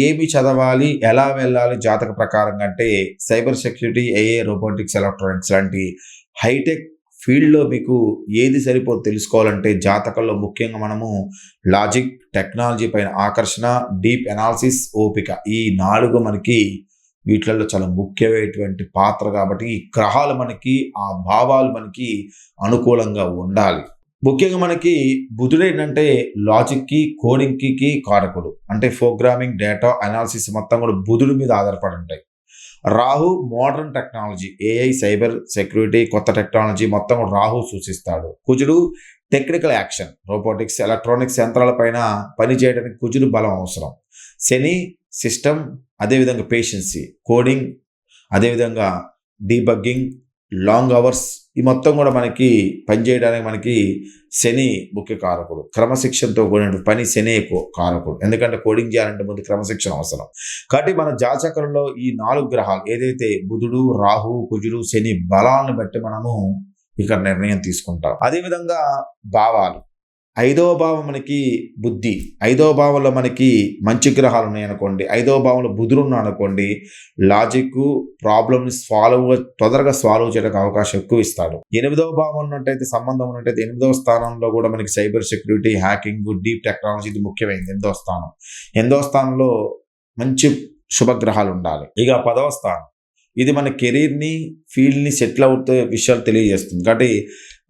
ఏమి చదవాలి, ఎలా వెళ్ళాలి జాతక ప్రకారంగా అంటే cyber security, AI, robotics, electronics లాంటి హైటెక్ ఫీల్డ్‌లో మీకు ఏది సరిపోదో తెలుసుకోవాలంటే జాతకంలో ముఖ్యంగా మనము లాజిక్, టెక్నాలజీ పైన ఆకర్షణ, డీప్ అనాలిసిస్, ఓపిక ఈ 4 మనకి వీటిలలో చాలా ముఖ్యమైనటువంటి పాత్ర కాబట్టి ఈ గ్రహాలు మనకి ఆ భావాలు మనకి అనుకూలంగా ఉండాలి. ముఖ్యంగా మనకి బుధుడేంటంటే లాజిక్‌కి, కోడింగ్‌కి కారకుడు. అంటే ప్రోగ్రామింగ్, డేటా అనాలిసిస్ మొత్తం కూడా బుధుడి మీద ఆధారపడి ఉంటాయి. Rahu modern technology, AI, cyber security, కొత్త టెక్నాలజీ మొత్తం కూడా రాహు సూచిస్తాడు. కుజుడు టెక్నికల్ యాక్షన్, రోబోటిక్స్, ఎలక్ట్రానిక్స్ యంత్రాల పైన పని చేయడానికి కుజుడు బలం అవసరం. శని సిస్టమ్, అదేవిధంగా పేషెన్సీ, కోడింగ్, అదేవిధంగా డీబగ్గింగ్, లాంగ్ అవర్స్ ఈ మొత్తం కూడా మనకి పనిచేయడానికి మనకి శని ముఖ్య కారకుడు. క్రమశిక్షణతో కూడిన పని శని కారకుడు. ఎందుకంటే కోడింగ్ చేయాలంటే ముందు క్రమశిక్షణ అవసరం. కాబట్టి మన జాతకంలో ఈ 4 గ్రహాలు ఏదైతే బుధుడు, రాహు, కుజుడు, శని బలాలను బట్టి మనము ఇక్కడ నిర్ణయం తీసుకుంటాం. అదేవిధంగా భావాలు. 5వ భావం మనకి బుద్ధి. 5వ భావంలో మనకి మంచి గ్రహాలు ఉన్నాయనుకోండి, 5వ భావంలో బుధుడు ఉన్నాడనుకోండి, లాజిక్, ప్రాబ్లమ్ని తొందరగా సాల్వ్ చేయడానికి అవకాశం ఎక్కువ ఇస్తాడు. 8వ భావం ఉన్నట్టయితే, సంబంధం ఉన్నట్టయితే 8వ స్థానంలో కూడా మనకి cyber security, hacking, deep technology ఇది ముఖ్యమైనది. 8వ స్థానం. 8వ స్థానంలో మంచి శుభగ్రహాలు ఉండాలి. ఇక 10వ స్థానం ఇది మన కెరీర్ని, ఫీల్డ్ని సెటిల్ అవుతే విషయాలు తెలియజేస్తుంది. కాబట్టి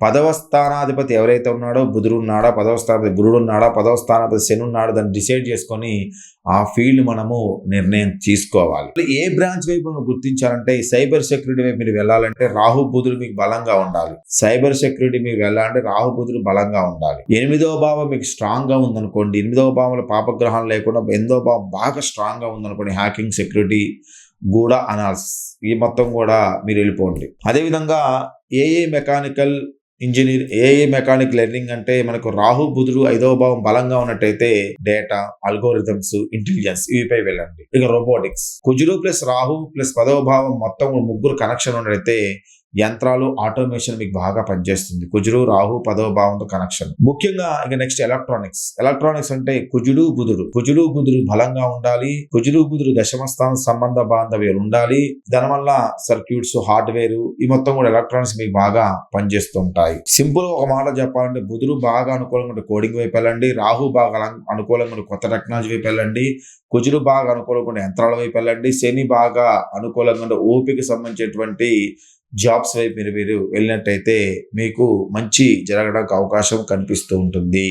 10వ స్థానాధిపతి ఎవరైతే ఉన్నాడో బుధుడు ఉన్నాడా, 10వ స్థానాధిపతి గురుడు ఉన్నాడా, 10వ స్థానాధిపతి శని ఉన్నాడా, దాన్ని డిసైడ్ చేసుకొని ఆ ఫీల్డ్ మనము నిర్ణయం తీసుకోవాలి. ఏ బ్రాంచ్ వైపు మనం గుర్తించాలంటే సైబర్ సెక్యూరిటీ వైపు మీరు వెళ్ళాలంటే రాహు బుధుడు మీకు బలంగా ఉండాలి. సైబర్ సెక్యూరిటీ మీకు వెళ్ళాలంటే రాహు బుధుడు బలంగా ఉండాలి. 8వ భావం మీకు స్ట్రాంగ్ గా ఉందనుకోండి, 8వ భావంలో పాపగ్రహం లేకుండా 8వ భావం బాగా స్ట్రాంగ్ గా ఉందనుకోండి, హ్యాకింగ్, సెక్యూరిటీ, కూడా అనాలిసిస్ ఈ మొత్తం కూడా మీరు వెళ్ళిపోండి. అదేవిధంగా ఏఏ mechanical engineer, AI mechanic learning అంటే మనకు రాహు బుధుడు 5వ భావం బలంగా ఉన్నట్టయితే డేటా, అల్గోరిథమ్స్, ఇంటెలిజెన్స్ ఇవిపై వెళ్ళండి. ఇక రోబోటిక్స్, కుజుడు ప్లస్ రాహు ప్లస్ 10వ భావం మొత్తం 3 కనెక్షన్ ఉన్నట్టయితే యంత్రాలు, ఆటోమేషన్ మీకు బాగా పనిచేస్తుంది. కుజుడు, రాహు 10వ భావంతో కనెక్షన్. ముఖ్యంగా ఇక నెక్స్ట్ ఎలక్ట్రానిక్స్ అంటే కుజుడు బుధుడు బలంగా ఉండాలి. కుజుడు బుధుడు దశమ స్థానం సంబంధ బాంధవ్యాలు ఉండాలి. దానివల్ల సర్క్యూట్స్, హార్డ్వేర్ ఈ మొత్తం కూడా ఎలక్ట్రానిక్స్ మీకు బాగా పనిచేస్తూ ఉంటాయి. సింపుల్ ఒక మాట చెప్పాలంటే బుధుడు బాగా అనుకూలంగా ఉంటే కోడింగ్ వైపు వెళ్ళండి, రాహు బాగా అనుకూలంగా ఉంటే కొత్త టెక్నాలజీ వైపు వెళ్ళండి, కుజుడు బాగా అనుకూలంగా ఉంటే యంత్రాల వైపు వెళ్ళండి, శని బాగా అనుకూలంగా ఉంటే ఓపిక సంబంధించినటువంటి జాబ్స్ వైపు మీరు వెళ్ళినట్టయితే మీకు మంచి జరగడానికి అవకాశం కనిపిస్తూ ఉంటుంది.